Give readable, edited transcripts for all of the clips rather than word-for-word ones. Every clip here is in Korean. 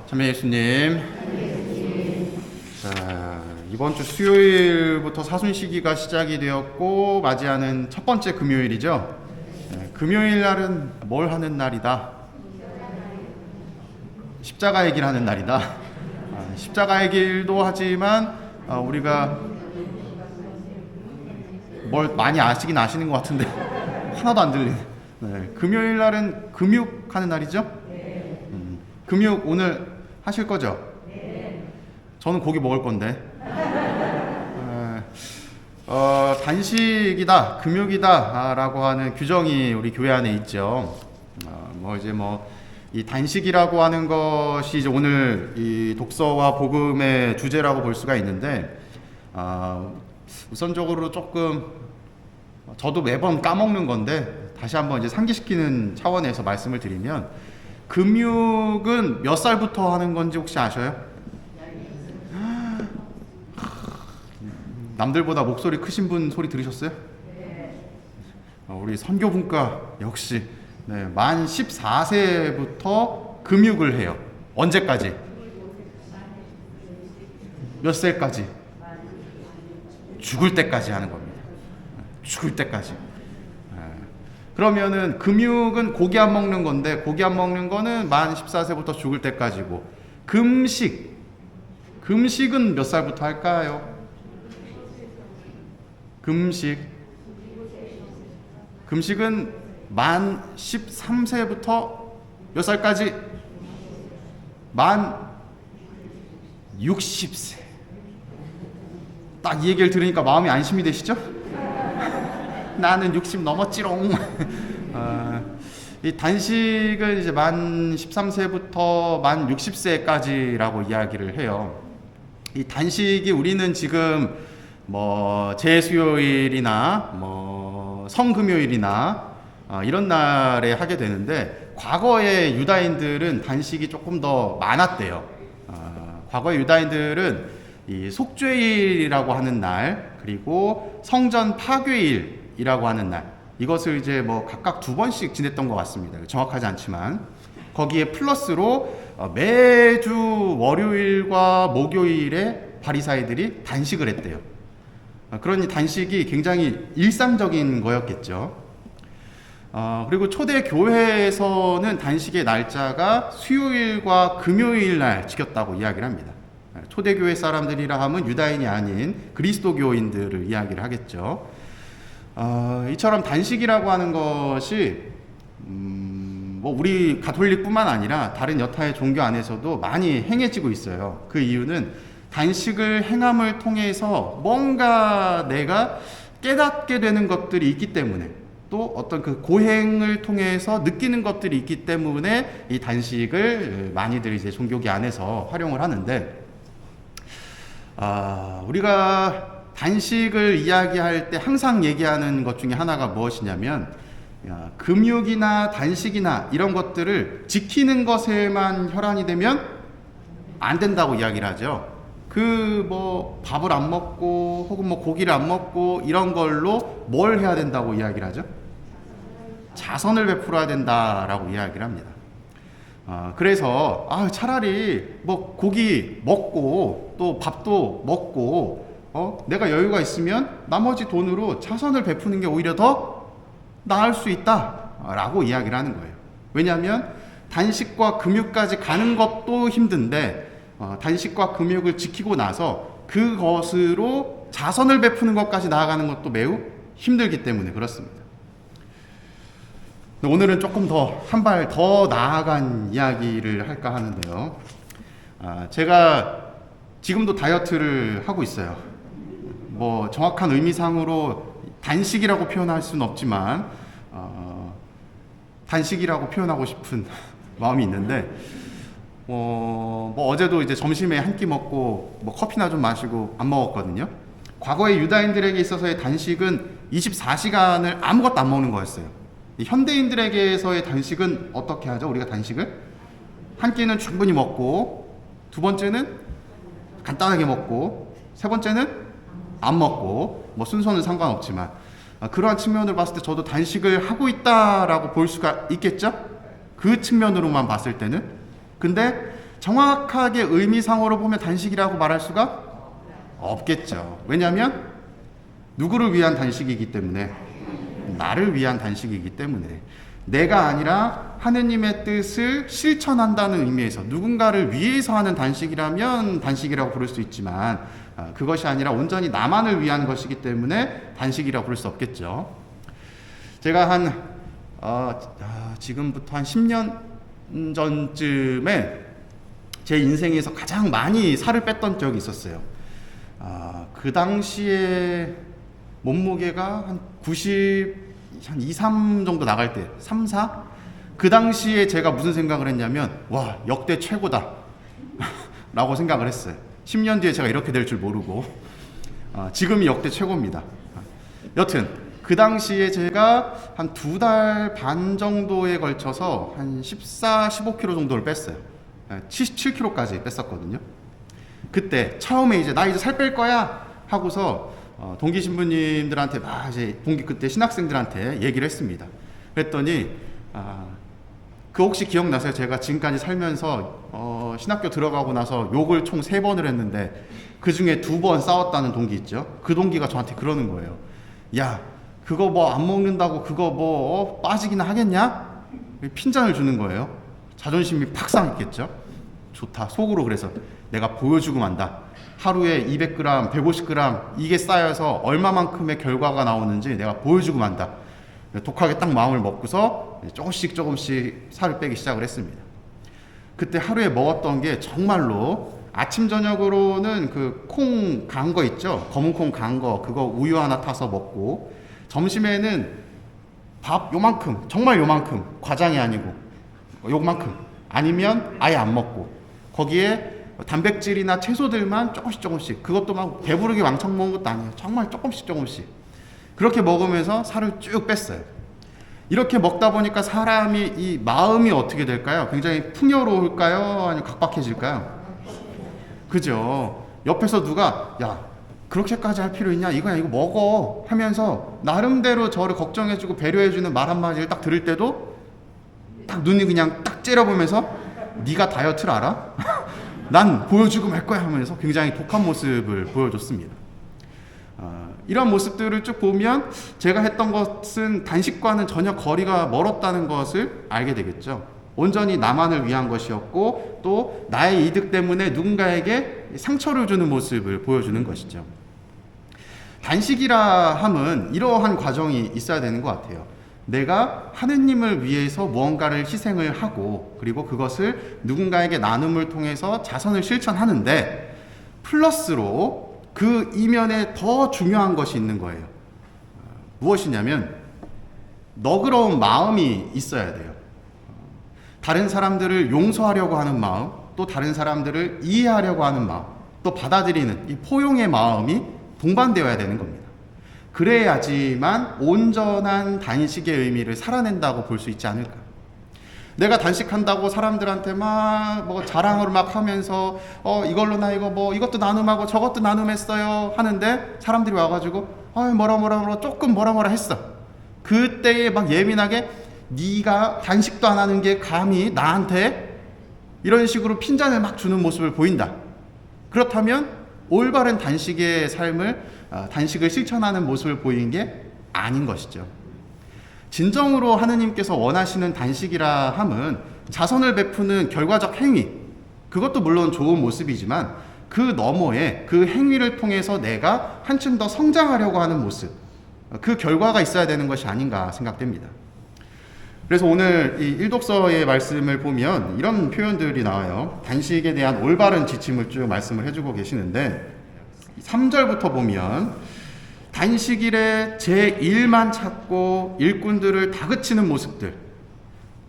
참여 예수님. 자, 이번 주 수요일부터 사순시기가 시작이 되었고 맞이하는 첫 번째 금요일이죠. 금요일 날은 뭘 하는 날이다? 십자가의 길 하는 날이다. 십자가의 길도 하지만 우리가 뭘 많이 아시긴 아시는 것 같은데 하나도 안 들리네. 금요일 날은 금육하는 날이죠. 금육 오늘 하실 거죠? 저는 고기 먹을 건데. 단식이다, 금육이다 라고 하는 규정이 우리 교회 안에 있죠. 이 단식이라고 하는 것이 이제 오늘 이 독서와 복음의 주제라고 볼 수가 있는데, 우선적으로 조금 저도 매번 까먹는 건데 다시 한번 이제 상기시키는 차원에서 말씀을 드리면, 금육은 몇 살부터 하는 건지 혹시 아셔요? 남들보다 목소리 크신 분 소리 들으셨어요? 우리 선교분과 역시 만 14세부터 금육을 해요. 언제까지? 몇 살까지? 죽을 때까지 하는 겁니다. 죽을 때까지. 그러면은 금육은 고기 안 먹는 건데, 고기 안 먹는 거는 만 14세부터 죽을 때까지고, 금식은 몇 살부터 할까요? 금식은 만 13세부터 몇 살까지? 만 60세. 딱 이 얘기를 들으니까 마음이 안심이 되시죠? 나는 60 넘었지롱. 이 단식은 이제 만 13세부터 만 60세까지라고 이야기를 해요. 이 단식이 우리는 지금 제수요일이나 성금요일이나 이런 날에 하게 되는데, 과거의 유다인들은 단식이 조금 더 많았대요. 과거의 유다인들은 이 속죄일이라고 하는 날, 그리고 성전 파괴일이라고 하는 날, 이것을 이제 각각 2번씩 지냈던 것 같습니다. 정확하지 않지만 거기에 플러스로 매주 월요일과 목요일에 바리사이들이 단식을 했대요. 그러니 단식이 굉장히 일상적인 거였겠죠. 그리고 초대 교회에서는 단식의 날짜가 수요일과 금요일 날 지켰다고 이야기를 합니다. 초대 교회 사람들이라 하면 유다인이 아닌 그리스도교인들을 이야기를 하겠죠. 이처럼 단식이라고 하는 것이 우리 가톨릭뿐만 아니라 다른 여타의 종교 안에서도 많이 행해지고 있어요. 그 이유는 단식을 행함을 통해서 뭔가 내가 깨닫게 되는 것들이 있기 때문에, 또 어떤 그 고행을 통해서 느끼는 것들이 있기 때문에 이 단식을 많이들 이제 종교계 안에서 활용을 하는데, 우리가 단식을 이야기할 때 항상 얘기하는 것 중에 하나가 무엇이냐면, 금육이나 단식이나 이런 것들을 지키는 것에만 혈안이 되면 안 된다고 이야기를 하죠. 밥을 안 먹고 혹은 고기를 안 먹고 이런 걸로 뭘 해야 된다고 이야기를 하죠? 자선을 베풀어야 된다라고 이야기를 합니다. 그래서 차라리 고기 먹고 또 밥도 먹고 내가 여유가 있으면 나머지 돈으로 자선을 베푸는 게 오히려 더 나을 수 있다라고 이야기를 하는 거예요. 왜냐하면 단식과 금육까지 가는 것도 힘든데, 단식과 금육을 지키고 나서 그것으로 자선을 베푸는 것까지 나아가는 것도 매우 힘들기 때문에 그렇습니다. 오늘은 조금 더 한 발 더 나아간 이야기를 할까 하는데요. 제가 지금도 다이어트를 하고 있어요. 정확한 의미상으로 단식이라고 표현할 수는 없지만 단식이라고 표현하고 싶은 마음이 있는데, 어제도 이제 점심에 한 끼 먹고 커피나 좀 마시고 안 먹었거든요. 과거의 유다인들에게 있어서의 단식은 24시간을 아무것도 안 먹는 거였어요. 현대인들에게서의 단식은 어떻게 하죠? 우리가 단식을 한 끼는 충분히 먹고, 두 번째는 간단하게 먹고, 세 번째는 안 먹고, 순서는 상관없지만 그러한 측면을 봤을 때 저도 단식을 하고 있다라고 볼 수가 있겠죠? 그 측면으로만 봤을 때는. 근데 정확하게 의미상으로 보면 단식이라고 말할 수가 없겠죠. 왜냐하면 누구를 위한 단식이기 때문에, 나를 위한 단식이기 때문에, 내가 아니라 하느님의 뜻을 실천한다는 의미에서 누군가를 위해서 하는 단식이라면 단식이라고 부를 수 있지만, 그것이 아니라 온전히 나만을 위한 것이기 때문에 단식이라고 부를 수 없겠죠. 제가 지금부터 한 10년 전쯤에 제 인생에서 가장 많이 살을 뺐던 적이 있었어요. 그 당시에 몸무게가 한 2, 3 정도 나갈 때, 3, 4? 그 당시에 제가 무슨 생각을 했냐면, 와, 역대 최고다 라고 생각을 했어요. 10년 뒤에 제가 이렇게 될 줄 모르고, 지금이 역대 최고입니다. 여튼 그 당시에 제가 한 2달 반 정도에 걸쳐서 한 14, 15kg 정도를 뺐어요. 77kg까지 뺐었거든요. 그때 처음에 나 이제 살 뺄 거야 하고서 동기 신부님들한테 그때 신학생들한테 얘기를 했습니다. 그랬더니 그 혹시 기억나세요? 제가 지금까지 살면서 신학교 들어가고 나서 욕을 총 3번을 했는데 그 중에 2번 싸웠다는 동기 있죠? 그 동기가 저한테 그러는 거예요. 야, 그거 뭐 안 먹는다고 그거 뭐 빠지기나 하겠냐? 핀잔을 주는 거예요. 자존심이 팍 상했겠죠? 좋다. 속으로 그래서 내가 보여주고 만다. 하루에 200g, 150g 이게 쌓여서 얼마만큼의 결과가 나오는지 내가 보여주고 만다. 독하게 딱 마음을 먹고서 조금씩 살을 빼기 시작을 했습니다. 그때 하루에 먹었던 게 정말로 아침 저녁으로는 그 콩 간 거 있죠? 검은 콩 간 거 그거 우유 하나 타서 먹고, 점심에는 밥 요만큼, 정말 요만큼, 과장이 아니고 요만큼, 아니면 아예 안 먹고, 거기에 단백질이나 채소들만 조금씩, 그것도 막 배부르게 왕창 먹은 것도 아니에요. 정말 조금씩 그렇게 먹으면서 살을 쭉 뺐어요. 이렇게 먹다 보니까 사람이 이 마음이 어떻게 될까요? 굉장히 풍요로울까요? 아니면 각박해질까요? 그죠? 옆에서 누가 야, 그렇게까지 할 필요 있냐? 이거 먹어 하면서 나름대로 저를 걱정해주고 배려해주는 말 한마디를 딱 들을 때도 딱 눈이 그냥 딱 째려보면서 네가 다이어트를 알아? 난 보여주고 말 거야 하면서 굉장히 독한 모습을 보여줬습니다. 이런 모습들을 쭉 보면 제가 했던 것은 단식과는 전혀 거리가 멀었다는 것을 알게 되겠죠. 온전히 나만을 위한 것이었고 또 나의 이득 때문에 누군가에게 상처를 주는 모습을 보여주는 것이죠. 단식이라 함은 이러한 과정이 있어야 되는 것 같아요. 내가 하느님을 위해서 무언가를 희생을 하고 그리고 그것을 누군가에게 나눔을 통해서 자선을 실천하는데 플러스로 그 이면에 더 중요한 것이 있는 거예요. 무엇이냐면 너그러운 마음이 있어야 돼요. 다른 사람들을 용서하려고 하는 마음, 또 다른 사람들을 이해하려고 하는 마음, 또 받아들이는 이 포용의 마음이 동반되어야 되는 겁니다. 그래야지만 온전한 단식의 의미를 살아낸다고 볼 수 있지 않을까. 내가 단식한다고 사람들한테 막 뭐 자랑을 막 하면서 이걸로 나 이거 뭐 이것도 나눔하고 저것도 나눔했어요 하는데 사람들이 와가지고 뭐라 조금 뭐라 했어. 그때에 막 예민하게 네가 단식도 안 하는 게 감히 나한테 이런 식으로 핀잔을 막 주는 모습을 보인다. 그렇다면 올바른 단식의 삶을 단식을 실천하는 모습을 보이는 게 아닌 것이죠. 진정으로 하느님께서 원하시는 단식이라 함은 자선을 베푸는 결과적 행위, 그것도 물론 좋은 모습이지만 그 너머에 그 행위를 통해서 내가 한층 더 성장하려고 하는 모습, 그 결과가 있어야 되는 것이 아닌가 생각됩니다. 그래서 오늘 이 일독서의 말씀을 보면 이런 표현들이 나와요. 단식에 대한 올바른 지침을 쭉 말씀을 해주고 계시는데 3절부터 보면 단식일에 제 일만 찾고 일꾼들을 다그치는 모습들,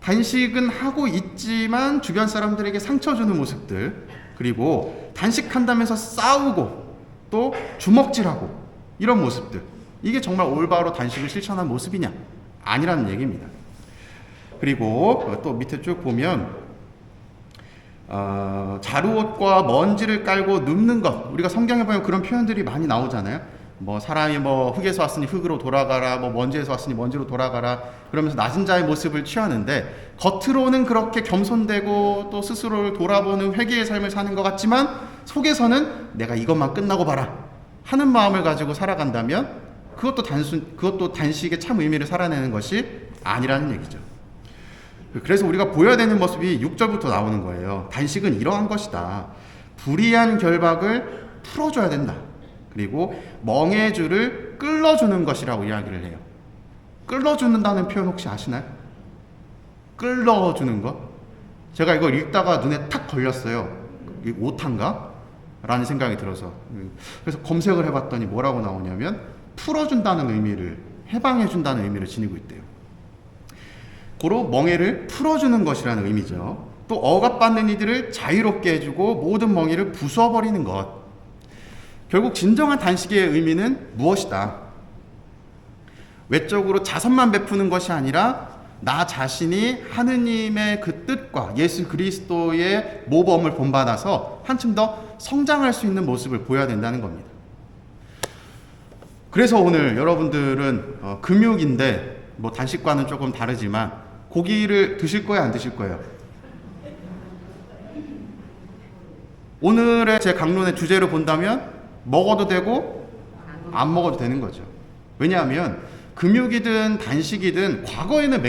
단식은 하고 있지만 주변 사람들에게 상처 주는 모습들, 그리고 단식한다면서 싸우고 또 주먹질하고 이런 모습들, 이게 정말 올바로 단식을 실천한 모습이냐? 아니라는 얘기입니다. 그리고 또 밑에 쭉 보면 자루옷과 먼지를 깔고 눕는 것, 우리가 성경에 보면 그런 표현들이 많이 나오잖아요. 뭐 사람이 뭐 흙에서 왔으니 흙으로 돌아가라, 뭐 먼지에서 왔으니 먼지로 돌아가라, 그러면서 낮은 자의 모습을 취하는데, 겉으로는 그렇게 겸손되고 또 스스로를 돌아보는 회개의 삶을 사는 것 같지만 속에서는 내가 이것만 끝나고 봐라 하는 마음을 가지고 살아간다면 그것도 단식의 참 의미를 살아내는 것이 아니라는 얘기죠. 그래서 우리가 보여야 되는 모습이 6절부터 나오는 거예요. 단식은 이러한 것이다. 불의한 결박을 풀어줘야 된다. 그리고 멍에 줄을 끌어주는 것이라고 이야기를 해요. 끌어주는다는 표현 혹시 아시나요? 끌어주는 것? 제가 이걸 읽다가 눈에 탁 걸렸어요. 이게 오탄가? 라는 생각이 들어서. 그래서 검색을 해봤더니 뭐라고 나오냐면 풀어준다는 의미를, 해방해준다는 의미를 지니고 있대요. 고로 멍에를 풀어주는 것이라는 의미죠. 또 억압받는 이들을 자유롭게 해주고 모든 멍에를 부숴버리는 것. 결국 진정한 단식의 의미는 무엇이다? 외적으로 자선만 베푸는 것이 아니라 나 자신이 하느님의 그 뜻과 예수 그리스도의 모범을 본받아서 한층 더 성장할 수 있는 모습을 보여야 된다는 겁니다. 그래서 오늘 여러분들은 금육인데 뭐 단식과는 조금 다르지만 고기를 드실 거예요, 안 드실 거예요? 오늘의 제 강론의 주제로 본다면 먹어도 되고 안 먹어도 되는 거죠. 왜냐하면 금육이든 단식이든 과거에는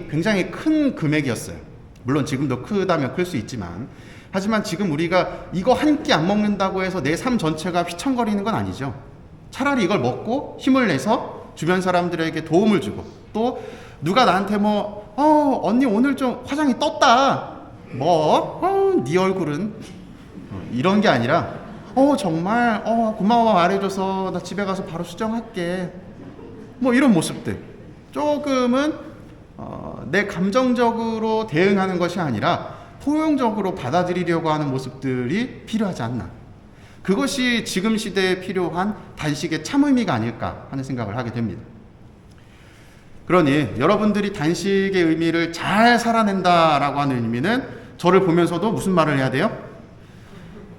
굉장히 큰 금액이었어요. 물론 지금도 크다면 클 수 있지만, 하지만 지금 우리가 이거 한 끼 안 먹는다고 해서 내 삶 전체가 휘청거리는 건 아니죠. 차라리 이걸 먹고 힘을 내서 주변 사람들에게 도움을 주고, 또 누가 나한테 언니 오늘 좀 화장이 떴다, 네 얼굴은, 이런 게 아니라 정말 고마워 말해줘서 나 집에 가서 바로 수정할게, 이런 모습들, 조금은 내 감정적으로 대응하는 것이 아니라 포용적으로 받아들이려고 하는 모습들이 필요하지 않나. 그것이 지금 시대에 필요한 단식의 참 의미가 아닐까 하는 생각을 하게 됩니다. 그러니 여러분들이 단식의 의미를 잘 살아낸다라고 하는 의미는 저를 보면서도 무슨 말을 해야 돼요?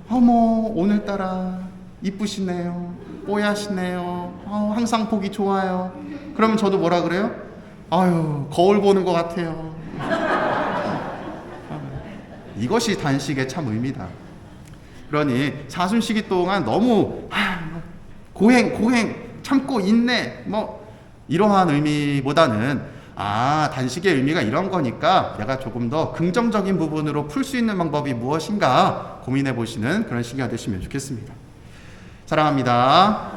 오늘따라 이쁘시네요, 뽀얗시네요, 항상 보기 좋아요. 그러면 저도 뭐라 그래요? 거울 보는 것 같아요. 이것이 단식의 참 의미다. 그러니 사순시기 동안 너무 고행 참고 인내 이러한 의미보다는 단식의 의미가 이런 거니까 내가 조금 더 긍정적인 부분으로 풀 수 있는 방법이 무엇인가 고민해 보시는 그런 시기가 되시면 좋겠습니다. 사랑합니다.